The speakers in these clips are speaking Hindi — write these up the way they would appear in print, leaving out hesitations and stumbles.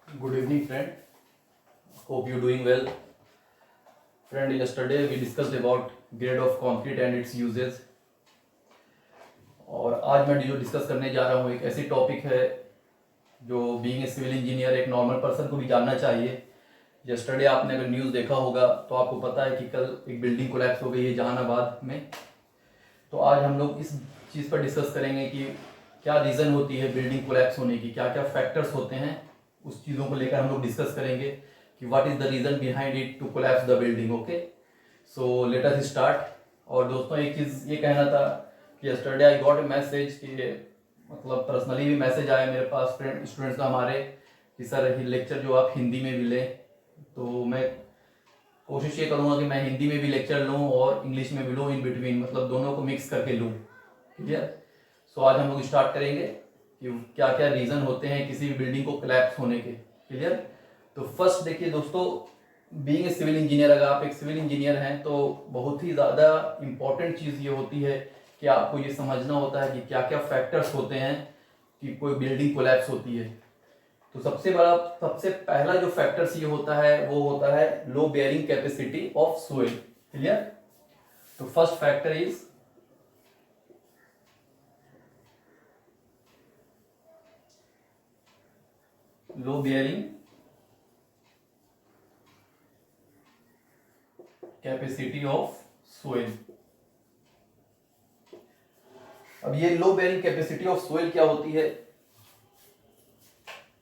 Good evening, friend. Hope you're doing well. Friend, yesterday we discussed about grade of concrete and its uses. और आज मैं जो डिस्कस करने जा रहा हूँ एक ऐसी टॉपिक है जो बीइंग ए सिविल इंजीनियर एक नॉर्मल पर्सन को भी जानना चाहिए। यस्टरडे आपने अगर न्यूज़ देखा होगा तो आपको पता है कि कल एक बिल्डिंग कोलैप्स हो गई है जहानाबाद में। तो आज हम लोग इस चीज़ पर डिस्कस करेंगे कि क्या रीज़न होती है बिल्डिंग कोलैप्स होने की, क्या क्या फैक्टर्स होते हैं, उस चीज़ों को लेकर हम लोग डिस्कस करेंगे कि what is the reason behind it to collapse the building. Okay, so let us start. और दोस्तों एक चीज़ ये कहना था कि yesterday I got a message कि मतलब पर्सनली भी मैसेज आया मेरे पास फ्रेंड स्टूडेंट्स का हमारे कि सर लेक्चर जो आप हिंदी में भी लें। तो मैं कोशिश ये करूँगा कि मैं हिंदी में भी लेक्चर लूँ और इंग्लिश में भी लूँ, इन बिटवीन, मतलब दोनों को मिक्स करके लूँ। क्लियर? सो आज हम लोग स्टार्ट करेंगे कि क्या क्या रीज़न होते हैं किसी भी बिल्डिंग को कोलैप्स होने के। क्लियर? तो फर्स्ट देखिए दोस्तों, बीइंग ए सिविल इंजीनियर, अगर आप एक सिविल इंजीनियर हैं तो बहुत ही ज़्यादा इम्पॉर्टेंट चीज़ ये होती है कि आपको ये समझना होता है कि क्या क्या फैक्टर्स होते हैं कि कोई बिल्डिंग कोलैप्स होती है। तो सबसे पहला जो फैक्टर्स ये होता है वो होता है low bearing capacity of soil. Clear? तो first factor is low bearing capacity of soil. अब ये low bearing capacity of soil क्या होती है?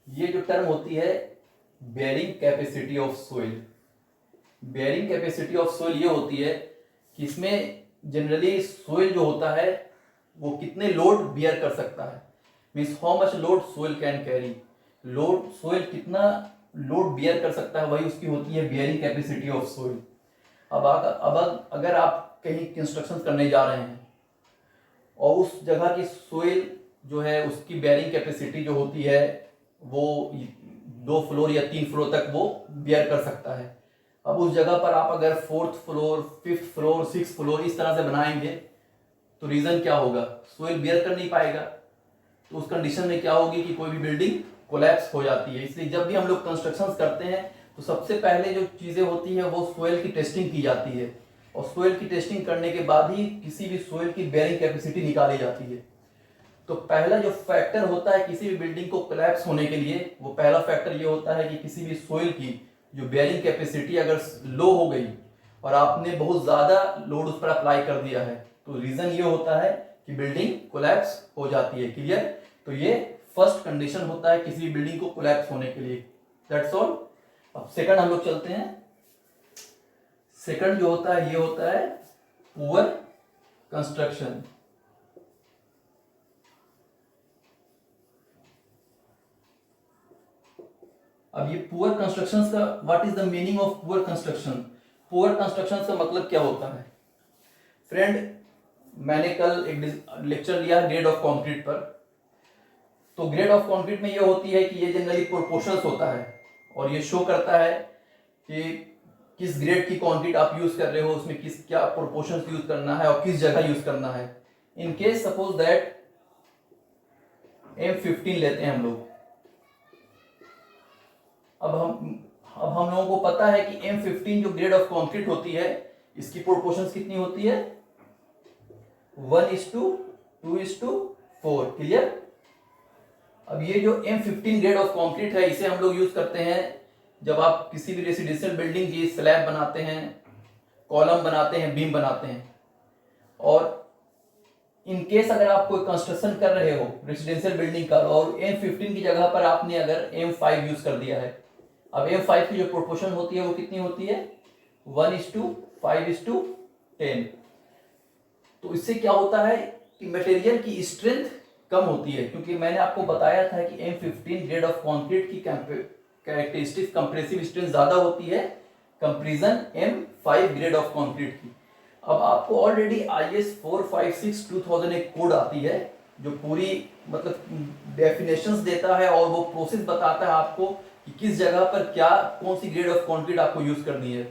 ये जो टर्म होती है bearing capacity of soil. Bearing capacity of soil ये होती है कि इसमें जनरली सोइल जो होता है वो कितने लोड बियर कर सकता है, means how much load soil can carry. Load soil कितना लोड बियर कर सकता है वही उसकी होती है बेयरिंग कैपेसिटी ऑफ सोइल। अब अगर आप कहीं कंस्ट्रक्शन करने जा रहे हैं और उस जगह की सोइल जो है उसकी बेयरिंग कैपेसिटी जो होती है वो 2 फ्लोर या 3 फ्लोर तक वो बियर कर सकता है। अब उस जगह पर आप अगर 4th floor, 5th floor, 6th floor इस तरह से बनाएंगे तो रीजन क्या होगा? सोइल बियर कर नहीं पाएगा। तो उस कंडीशन में क्या होगी कि कोई भी बिल्डिंग कोलैप्स हो जाती है। इसलिए जब भी हम लोग कंस्ट्रक्शन करते हैं तो सबसे पहले जो चीजें होती है वो सोइल की टेस्टिंग की जाती है और सोइल की टेस्टिंग करने के बाद ही किसी भी सोइल की बेयरिंग कैपेसिटी निकाली जाती है। तो पहला जो फैक्टर होता है किसी भी बिल्डिंग को कोलैप्स होने के लिए, वो पहला फैक्टर ये होता है कि किसी भी सोइल की जो बेयरिंग कैपेसिटी अगर लो हो गई और आपने बहुत ज़्यादा लोड उस पर अप्लाई कर दिया है तो रीज़न ये होता है कि बिल्डिंग कोलैप्स हो जाती है। क्लियर? तो ये फर्स्ट कंडीशन होता है किसी भी बिल्डिंग को कोलैप्स होने के लिए। That's all. अब सेकंड हम लोग चलते हैं। सेकंड जो होता है ये होता है पुअर कंस्ट्रक्शन। अब ये पुअर कंस्ट्रक्शन का what is the meaning of poor construction? Poor construction का मतलब क्या होता है? फ्रेंड, मैंने कल एक लेक्चर लिया ग्रेड ऑफ कंक्रीट पर। तो ग्रेड ऑफ कंक्रीट में ये होती है कि ये जनरली प्रोपोर्शंस होता है और ये शो करता है कि किस ग्रेड की कंक्रीट आप यूज कर रहे हो, उसमें किस क्या प्रोपोर्शंस यूज करना है और किस जगह यूज करना है। In case suppose that M15 लेते हैं हम लोग। अब हम लोगों को पता है कि M15 जो ग्रेड ऑफ कंक्रीट होती है इसकी प्रोपोर्शंस कितनी होती है? 1:2:4। क्लियर? अब ये जो M15 ग्रेड ऑफ कंक्रीट है इसे हम लोग यूज करते हैं जब आप किसी भी रेसिडेंशियल बिल्डिंग की स्लैब बनाते हैं, कॉलम बनाते हैं, बीम बनाते हैं। और इन केस अगर आप कोई कंस्ट्रक्शन कर रहे हो रेसिडेंशियल बिल्डिंग का और M15 की जगह पर आपने अगर M5 यूज कर दिया है, अब M5 की जो प्रोपोर्शन होती है वो कितनी होती है? 1:5:10। तो इससे क्या होता है कि मटेरियल की स्ट्रेंथ कम होती है, क्योंकि मैंने आपको बताया था कि M15 ग्रेड ऑफ कंक्रीट की कैरेक्टरिस्टिक कंप्रेसिव स्ट्रेंथ ज्यादा होती है comparison M5 grade of concrete की। अब आपको ऑलरेडी IS 456/2000 एक कोड आती है जो पूरी मतलब डेफिनेशंस देता है और वो प्रोसेस बताता है आपको कि किस जगह पर क्या कौन सी ग्रेड ऑफ कंक्रीट आपको यूज करनी है।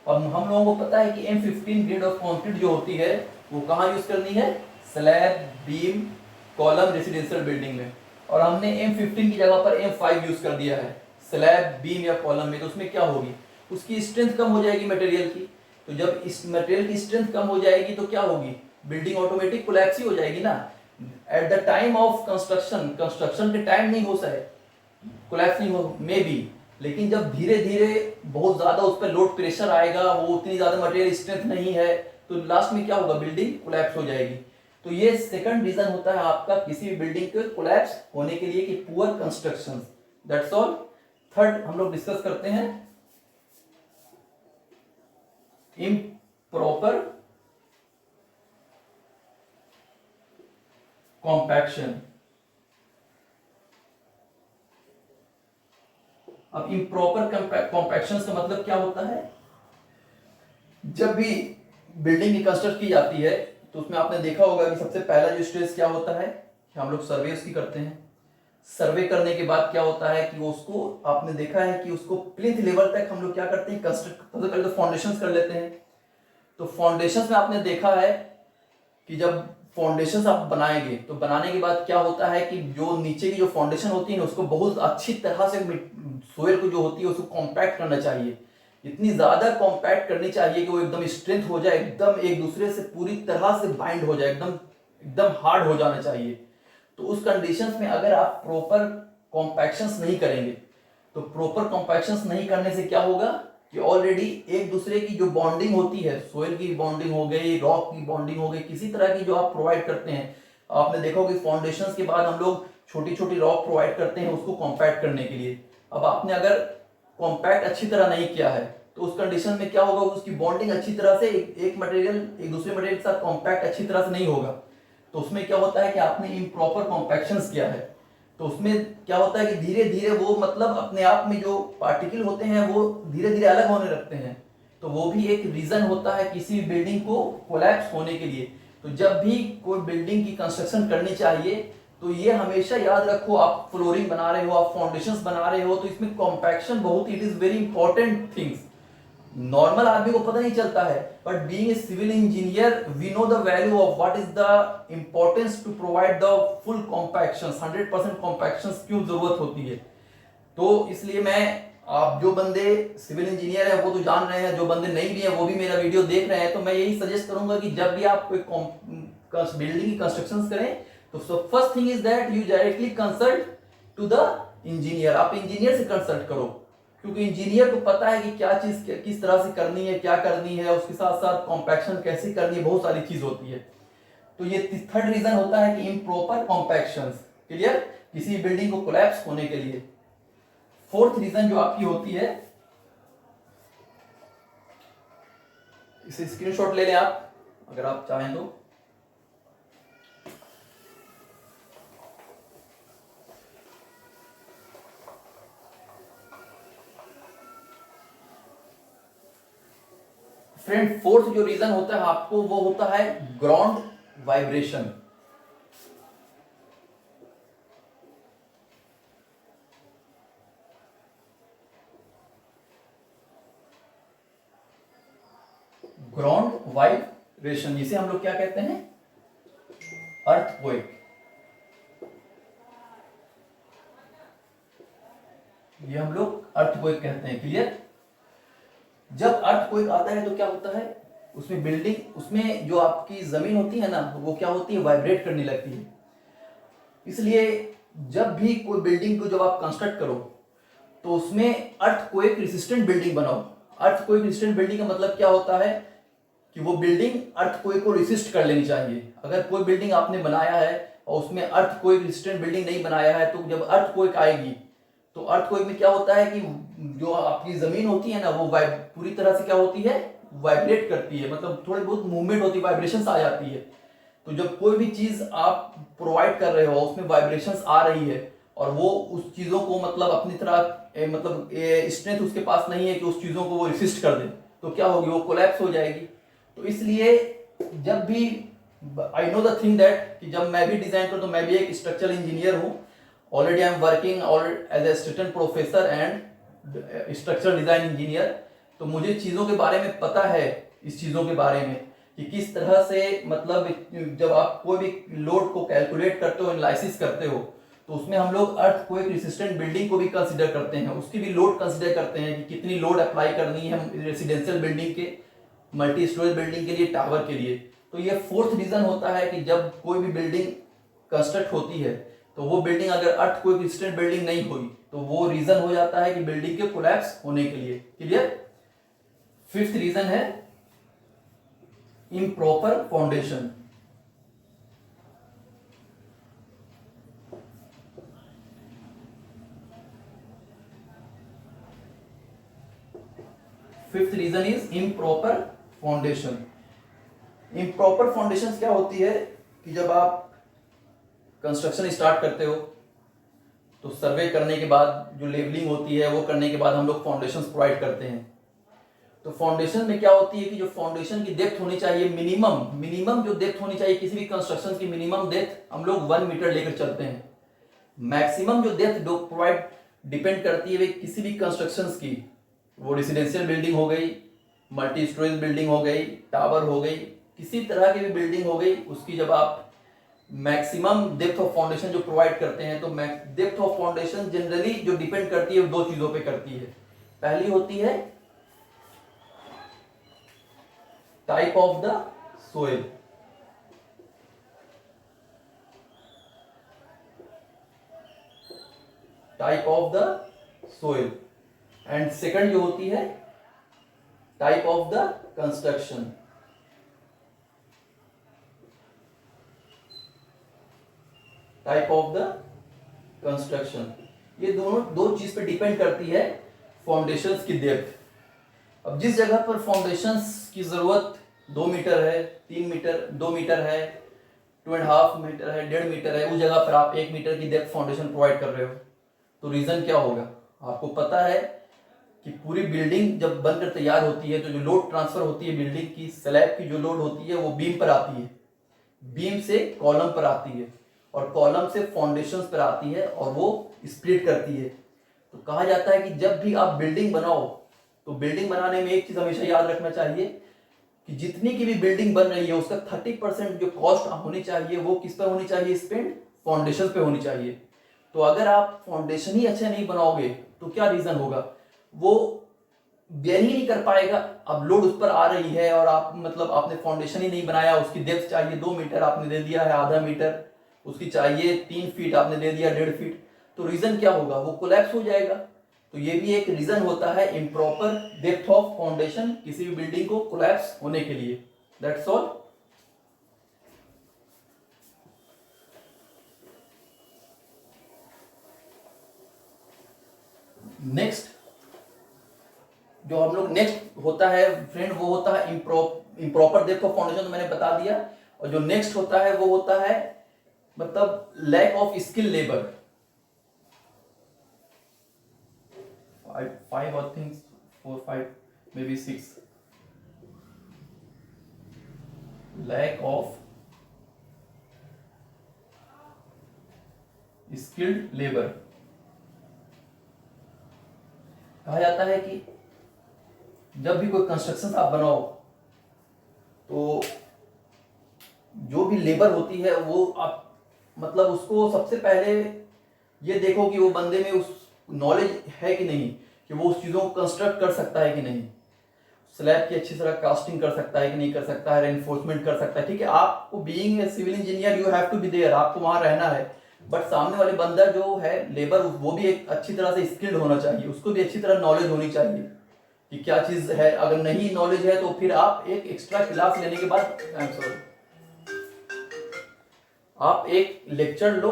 अब हम लोगों को पता है कि M15 ग्रेड ऑफ कंक्रीट जो होती है वो कहाँ यूज करनी है? Slab, beam, column, residential building में। और हमने M15 की जगह पर M5 यूज कर दिया है स्लैब, बीम या कॉलम में, तो उसमें क्या होगी, उसकी स्ट्रेंथ कम हो जाएगी मटेरियल की। तो जब इस मटेरियल की स्ट्रेंथ कम हो जाएगी तो क्या होगी, बिल्डिंग ऑटोमेटिक कोलैप्स ही हो जाएगी ना। At the time of construction के टाइम नहीं हो सके, कोलैप्स नहीं हो मे बी, लेकिन जब धीरे धीरे बहुत ज्यादा उस पर लोड प्रेशर आएगा, वो उतनी ज्यादा मटेरियल स्ट्रेंथ नहीं है, तो लास्ट में क्या होगा, बिल्डिंग कोलैप्स हो जाएगी। तो ये सेकंड रीजन होता है आपका किसी भी बिल्डिंग के कोलैप्स होने के लिए कि poor construction. That's all. Third हम लोग डिस्कस करते हैं इम्प्रॉपर कॉम्पैक्शन। अब इम्प्रॉपर कॉम्पैक्शन का मतलब क्या होता है, जब भी बिल्डिंग की कंस्ट्रक्ट की जाती है तो उसमें आपने देखा होगा कि सबसे पहला जो स्टेज क्या होता है कि हम लोग सर्वे उसकी करते हैं। सर्वे करने के बाद क्या होता है कि उसको आपने देखा है कि उसको प्लिंथ लेवल तक हम लोग क्या करते हैं, कंस्ट्रक्ट, सबसे पहले तो फाउंडेशंस कर लेते हैं। तो फाउंडेशंस में आपने देखा है कि जब फाउंडेशंस आप बनाएंगे तो बनाने के बाद क्या होता है कि जो नीचे की जो फाउंडेशन होती है ना उसको बहुत अच्छी तरह से सोइल को जो होती है उसको कॉम्पैक्ट करना चाहिए, इतनी ज्यादा कॉम्पैक्ट करनी चाहिए कि वो एकदम स्ट्रेंथ हो जाए, एकदम एक दूसरे से पूरी तरह से बाइंड हो जाए, एकदम एकदम हार्ड हो जाना चाहिए। तो उस कंडीशंस में अगर आप प्रॉपर कॉम्पैक्शंस नहीं करेंगे तो प्रॉपर कॉम्पैक्शंस नहीं करने से क्या होगा कि ऑलरेडी एक दूसरे की जो बॉन्डिंग होती है, सोइल की बॉन्डिंग हो गई, रॉक की बॉन्डिंग हो गई, किसी तरह की जो आप प्रोवाइड करते हैं, आपने देखा होगा कि फाउंडेशंस के बाद हम लोग छोटी छोटी रॉक प्रोवाइड करते हैं उसको कॉम्पैक्ट करने के लिए। अब आपने अगर कॉम्पैक्ट अच्छी तरह नहीं किया है तो उस कंडीशन में क्या होगा, उसकी बॉन्डिंग अच्छी तरह से एक मटेरियल एक दूसरे मटेरियल के साथ कॉम्पैक्ट अच्छी तरह से नहीं होगा। तो उसमें क्या होता है कि आपने इम्प्रॉपर कॉम्पैक्शंस किया है, तो उसमें क्या होता है कि धीरे धीरे वो मतलब अपने आप में जो पार्टिकल होते हैं वो धीरे धीरे अलग होने लगते हैं। तो वो भी एक रीजन होता है किसी बिल्डिंग को कोलैप्स होने के लिए। तो जब भी कोई बिल्डिंग की कंस्ट्रक्शन करनी चाहिए तो ये हमेशा याद रखो, आप फ्लोरिंग बना रहे हो, आप फाउंडेशंस बना रहे हो, तो इसमें कॉम्पैक्शन बहुत, it is very important things. Normal आदमी को पता नहीं चलता है, but being a civil engineer we know the value of what is the importance to provide the full compaction, 100% compaction क्यों जरूरत होती है। तो इसलिए मैं, आप जो बंदे सिविल इंजीनियर है वो तो जान रहे हैं, जो बंदे नहीं भी है वो भी मेरा वीडियो देख रहे हैं, तो मैं यही सजेस्ट करूंगा कि जब भी आप कोई बिल्डिंग की कंस्ट्रक्शन करें तो first thing is that you directly consult to the engineer, आप इंजीनियर से कंसल्ट करो, क्योंकि इंजीनियर को पता है कि क्या चीज किस तरह से करनी है, क्या करनी है, उसके साथ साथ कॉम्पैक्शन कैसे करनी है, बहुत सारी चीज होती है। तो ये थर्ड रीजन होता है कि इम्प्रॉपर कॉम्पैक्शंस, क्लियर, किसी बिल्डिंग को कोलैप्स होने के लिए। फोर्थ रीजन जो आपकी होती है, इसे स्क्रीनशॉट ले लें आप अगर आप चाहें तो। फ्रेंड फोर्थ जो रीजन होता है आपको वो होता है ग्राउंड वाइब्रेशन। ग्राउंड वाइब्रेशन जिसे हम लोग क्या कहते हैं, अर्थक्वेक। ये हम लोग अर्थक्वेक कहते हैं, क्लियर। जब अर्थक्वेक आता है तो क्या होता है, उसमें बिल्डिंग, उसमें जो आपकी जमीन होती है ना वो क्या होती है, वाइब्रेट करने लगती है। इसलिए जब भी कोई बिल्डिंग को जब आप कंस्ट्रक्ट करो तो उसमें अर्थक्वेक रेसिस्टेंट बिल्डिंग बनाओ। अर्थक्वेक रेसिस्टेंट बिल्डिंग का मतलब क्या होता है कि वो बिल्डिंग अर्थक्वेक को रेसिस्ट कर लेनी चाहिए। अगर कोई बिल्डिंग आपने बनाया है और उसमें अर्थक्वेक रेसिस्टेंट बिल्डिंग नहीं बनाया है तो जब अर्थक्वेक आएगी तो अर्थक्वेक में क्या होता है कि जो आपकी जमीन होती है ना वो पूरी तरह से क्या होती है, वाइब्रेट करती है, मतलब थोड़ी बहुत मूवमेंट होती है, वाइब्रेशंस आ जाती है। तो जब कोई भी चीज आप प्रोवाइड कर रहे हो उसमें वाइब्रेशंस आ रही है और वो उस चीजों को मतलब अपनी तरह मतलब स्ट्रेंथ उसके पास नहीं है कि उस चीजों को वो रेसिस्ट कर दे, तो क्या होगी, वो कोलैप्स हो जाएगी। तो इसलिए जब भी I know the thing that कि जब मैं भी डिजाइन करूँ तो मैं भी एक स्ट्रक्चरल इंजीनियर हूँ, already I am working as a assistant professor and structural design engineer. तो मुझे चीज़ों के बारे में पता है, इस चीज़ों के बारे में कि किस तरह से मतलब जब आप कोई भी लोड को कैलकुलेट करते हो, एनालिसिस करते हो, तो उसमें हम लोग अर्थक्वेक रेसिस्टेंट बिल्डिंग को भी कंसीडर करते हैं, उसकी भी लोड कंसीडर करते हैं कि कितनी लोड अप्लाई करनी है रेसिडेंशियल बिल्डिंग के, मल्टी स्टोरेज बिल्डिंग के लिए, टावर के लिए। तो ये फोर्थ रीजन होता है कि जब कोई भी बिल्डिंग कंस्ट्रक्ट होती है तो वो बिल्डिंग अगर अर्थक्वेक रेसिस्टेंट बिल्डिंग नहीं हुई तो वो रीजन हो जाता है कि बिल्डिंग के कोलैप्स होने के लिए। क्लियर? फिफ्थ रीजन है improper foundation. Fifth reason is improper foundation. Improper foundation क्या होती है कि जब आप कंस्ट्रक्शन स्टार्ट करते हो तो सर्वे करने के बाद जो लेवलिंग होती है वो करने के बाद हम लोग फाउंडेशन प्रोवाइड करते हैं। तो फाउंडेशन में क्या होती है कि जो फाउंडेशन की डेप्थ होनी चाहिए, मिनिमम जो डेप्थ होनी चाहिए किसी भी कंस्ट्रक्शन की, मिनिमम डेप्थ हम लोग 1 मीटर लेकर चलते हैं। मैक्सिमम जो डेप्थ प्रोवाइड डिपेंड करती है किसी भी कंस्ट्रक्शन की, वो रेसिडेंशियल बिल्डिंग हो गई, मल्टी स्टोरेज बिल्डिंग हो गई, टावर हो गई, किसी तरह की भी बिल्डिंग हो गई, उसकी जब आप मैक्सिमम डेप्थ ऑफ फाउंडेशन जो प्रोवाइड करते हैं तो डेप्थ ऑफ फाउंडेशन जनरली जो डिपेंड करती है दो चीजों पे करती है। पहली होती है type of the soil, type of the soil, and second जो होती है type of the construction. Type of the construction, ये दोनों दो चीज पे डिपेंड करती है फाउंडेशंस की डेप्थ। अब जिस जगह पर फाउंडेशंस की जरूरत 2 मीटर है, 3 मीटर, 2 मीटर है, 2.5 मीटर है, 1.5 मीटर है, उस जगह पर आप 1 मीटर की डेप्थ फाउंडेशन प्रोवाइड कर रहे हो, तो रीजन क्या होगा? आपको पता है कि पूरी बिल्डिंग जब बनकर तैयार होती है तो जो लोड ट्रांसफर होती है बिल्डिंग की, स्लैब की जो लोड होती है वो बीम पर आती है, बीम से कॉलम पर आती है और कॉलम से फाउंडेशंस पर आती है और वो स्प्लिट करती है। तो कहा जाता है कि जब भी आप बिल्डिंग बनाओ तो बिल्डिंग बनाने में एक चीज हमेशा याद रखना चाहिए कि जितनी की भी बिल्डिंग बन रही है उसका 30% जो कॉस्ट होनी चाहिए वो किस पर होनी चाहिए? स्पेंड फाउंडेशन पे होनी चाहिए। तो अगर आप फाउंडेशन ही अच्छा नहीं बनाओगे तो क्या रीजन होगा? वो बेयर ही नहीं कर पाएगा। अब लोड उस पर आ रही है और आप मतलब आपने फाउंडेशन ही नहीं बनाया, उसकी डेप्थ चाहिए 2 मीटर, आपने दे दिया है आधा मीटर, उसकी चाहिए 3 फीट, आपने दे दिया 1.5 फीट, तो रीजन क्या होगा? वो कोलैप्स हो जाएगा। तो ये भी एक रीजन होता है इम्प्रॉपर डेप्थ ऑफ फाउंडेशन किसी भी बिल्डिंग को कोलैप्स होने के लिए। That's all. नेक्स्ट जो हम लोग नेक्स्ट होता है फ्रेंड वो होता है इम्प्रॉपर डेप्थ ऑफ फाउंडेशन, तो मैंने बता दिया। और जो नेक्स्ट होता है वो होता है मतलब लैक ऑफ स्किल लेबर। 5 और things 4 5 may be 6 lack of skilled labour. कहा जाता है कि जब भी कोई कंस्ट्रक्शन आप बनाओ तो जो भी लेबर होती है वो आप मतलब उसको सबसे पहले ये देखो कि वो बंदे में उस नॉलेज है कि नहीं, कि वो उस चीज़ों को कंस्ट्रक्ट कर सकता है कि नहीं, स्लैब की अच्छी तरह कास्टिंग कर सकता है कि नहीं कर सकता है, रेनफोर्समेंट कर सकता है। ठीक है, आपको being a civil engineer you have to be there, आपको वहां रहना है, बट सामने वाले बंदा जो है लेबर वो भी एक अच्छी तरह से स्किल्ड होना चाहिए, उसको भी अच्छी तरह नॉलेज होनी चाहिए कि क्या चीज़ है। अगर नहीं नॉलेज है तो फिर आप एक एक्स्ट्रा क्लास लेने के बाद आप एक लेक्चर लो,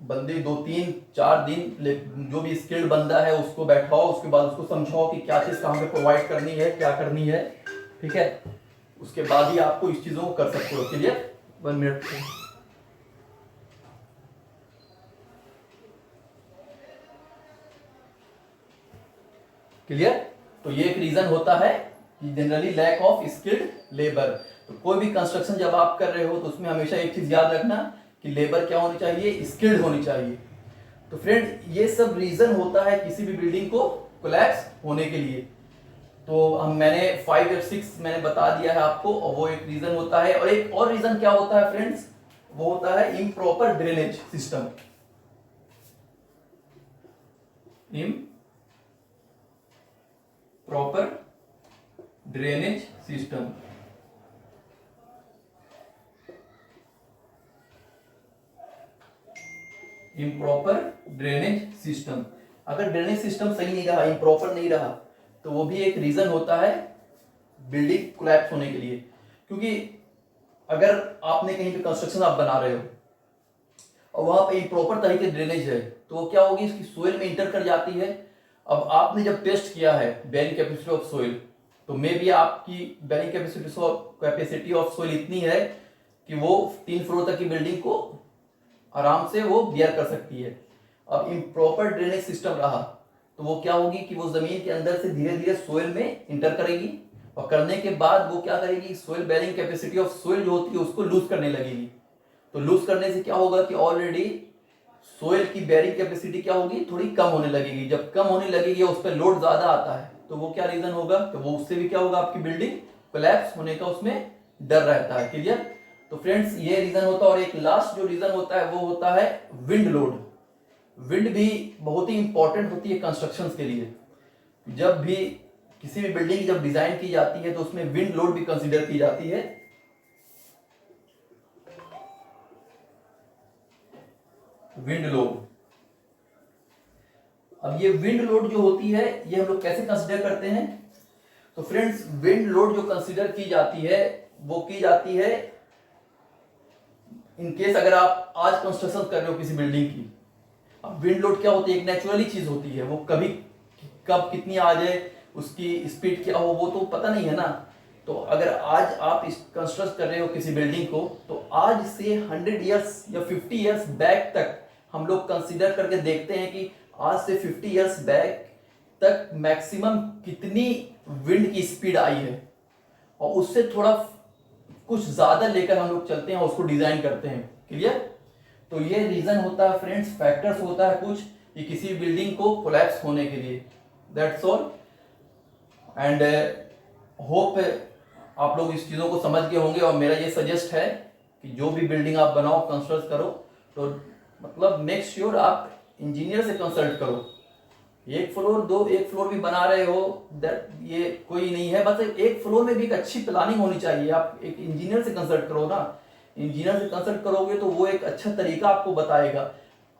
बंदे 2-3-4 दिन जो भी स्किल्ड बंदा है उसको बैठाओ, उसके बाद उसको समझाओ कि क्या चीज़ कहाँ पे प्रोवाइड करनी है, क्या करनी है। ठीक है, उसके बाद ही आपको इस चीज़ों को कर सकते हो। क्लियर? 1 मिनट। क्लियर? तो ये एक रीजन होता है कि generally lack of skilled labour. तो कोई भी कंस्ट्रक्शन जब आप कर रहे हो तो उसमें हमेशा एक चीज याद रखना कि लेबर क्या होनी चाहिए? स्किल्ड होनी चाहिए। तो फ्रेंड ये सब रीजन होता है किसी भी बिल्डिंग को कोलैप्स होने के लिए। तो हम मैंने 5 या 6 मैंने बता दिया है आपको, और वो एक रीजन होता है। और एक और रीजन क्या होता है फ्रेंड्स? वो होता है improper drainage system. improper drainage system. Improper drainage system, अगर ड्रेनेज सिस्टम सही नहीं रहा, इम्प्रॉपर नहीं रहा, तो वो भी एक रीजन होता है बिल्डिंग कोलैप्स होने के लिए। क्योंकि अगर आपने कहीं पे कंस्ट्रक्शन आप बना रहे हो और वहां पे इम्प्रॉपर तरीके से ड्रेनेज है, तो वो क्या होगी, इसकी सोइल में इंटर कर जाती है। अब आपने जब टेस्ट किया है बेरिंग कैपेसिटी ऑफ सोइल, तो मे बी आपकी बेरिंग कैपेसिटी ऑफ सोइल इतनी है कि वो 3 फ्लोर तक की बिल्डिंग को आराम से वो बियर कर सकती है। अब इम्प्रॉपर ड्रेनेज सिस्टम रहा तो वो क्या होगी कि वो जमीन के अंदर से धीरे धीरे सोइल में इंटर करेगी, और करने के बाद वो क्या करेगी, soil bearing capacity of soil जो होती है उसको लूज करने लगेगी। तो लूज करने से क्या होगा कि ऑलरेडी सोइल की बेरिंग कैपेसिटी क्या होगी, थोड़ी कम होने लगेगी। जब कम होने लगेगी, उस पर लोड ज्यादा आता है, तो वो क्या रीजन होगा, तो वो उससे भी क्या होगा, आपकी बिल्डिंग कोलैप्स होने का उसमें डर रहता है। क्लियर? तो फ्रेंड्स ये रीजन होता है। और एक लास्ट जो रीजन होता है वो होता है विंड लोड। विंड भी बहुत ही इंपॉर्टेंट होती है कंस्ट्रक्शन के लिए। जब भी किसी भी बिल्डिंग की जब डिजाइन की जाती है तो उसमें विंड लोड भी कंसीडर की जाती है। विंड लोड, अब ये विंड लोड जो होती है ये हम लोग कैसे कंसीडर करते हैं, तो फ्रेंड्स विंड लोड जो कंसीडर की जाती है वो की जाती है इन केस अगर आप आज कंस्ट्रक्शन कर रहे हो किसी बिल्डिंग की। अब विंड लोड क्या होती है, एक नेचुरली चीज होती है, वो कभी कब कितनी आ जाए, उसकी स्पीड क्या हो वो तो पता नहीं है ना। तो अगर आज आप इस कंस्ट्रक्ट कर रहे हो किसी बिल्डिंग को, तो आज से 100 इयर्स या 50 इयर्स बैक तक हम लोग कंसीडर करके देखते हैं कि आज से 50 इयर्स बैक तक मैक्सिमम कितनी विंड की स्पीड आई है, और उससे थोड़ा कुछ ज्यादा लेकर हम लोग चलते हैं और उसको डिजाइन करते हैं। क्लियर? तो ये रीजन होता है फ्रेंड्स, फैक्टर्स होता है कुछ कि किसी बिल्डिंग को कोलैप्स होने के लिए। दैट्स ऑल, एंड होप आप लोग इस चीज़ों को समझ गए होंगे। और मेरा ये सजेस्ट है कि जो भी बिल्डिंग आप बनाओ, कंस्ट्रक्ट करो, तो मतलब मेक श्योर आप इंजीनियर से कंसल्ट करो। एक फ्लोर भी बना रहे हो, दैट ये कोई नहीं है, बस एक फ्लोर में भी एक अच्छी प्लानिंग होनी चाहिए। आप एक इंजीनियर से कंसल्ट करो ना, इंजीनियर से कंसल्ट करोगे तो वो एक अच्छा तरीका आपको बताएगा।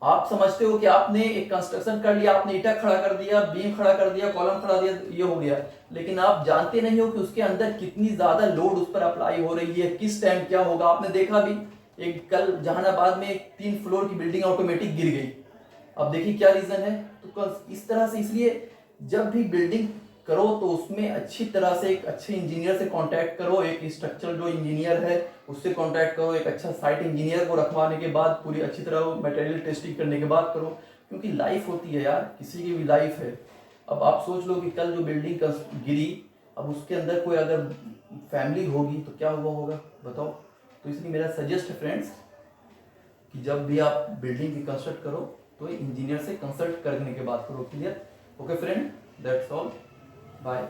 आप समझते हो कि आपने एक कंस्ट्रक्शन कर लिया, आपने ईंटा खड़ा कर दिया, बीम खड़ा कर दिया, कॉलम खड़ा दिया, ये हो गया, लेकिन आप जानते नहीं हो कि उसके अंदर कितनी ज्यादा लोड उस पर अप्लाई हो रही है, किस टाइम क्या होगा। आपने देखा भी एक कल जहानाबाद में एक 3 फ्लोर की बिल्डिंग ऑटोमेटिक गिर गई। अब देखिए क्या रीजन है। तो इस तरह से, इसलिए जब भी बिल्डिंग करो तो उसमें अच्छी तरह से एक अच्छे इंजीनियर से कांटेक्ट करो, एक स्ट्रक्चरल जो इंजीनियर है उससे कांटेक्ट करो, एक अच्छा साइट इंजीनियर को रखवाने के बाद पूरी अच्छी तरह मटेरियल टेस्टिंग करने के बाद करो। क्योंकि लाइफ होती है यार, किसी की भी लाइफ है। अब आप सोच लो कि कल जो बिल्डिंग गिरी, अब उसके अंदर कोई अगर फैमिली होगी तो क्या हुआ होगा बताओ। तो इसलिए मेरा सजेस्ट है फ्रेंड्स कि जब भी आप बिल्डिंग की कंस्ट्रक्ट करो तो इंजीनियर से कंसल्ट करने के बाद करो। Clear? Okay friend, that's all, bye.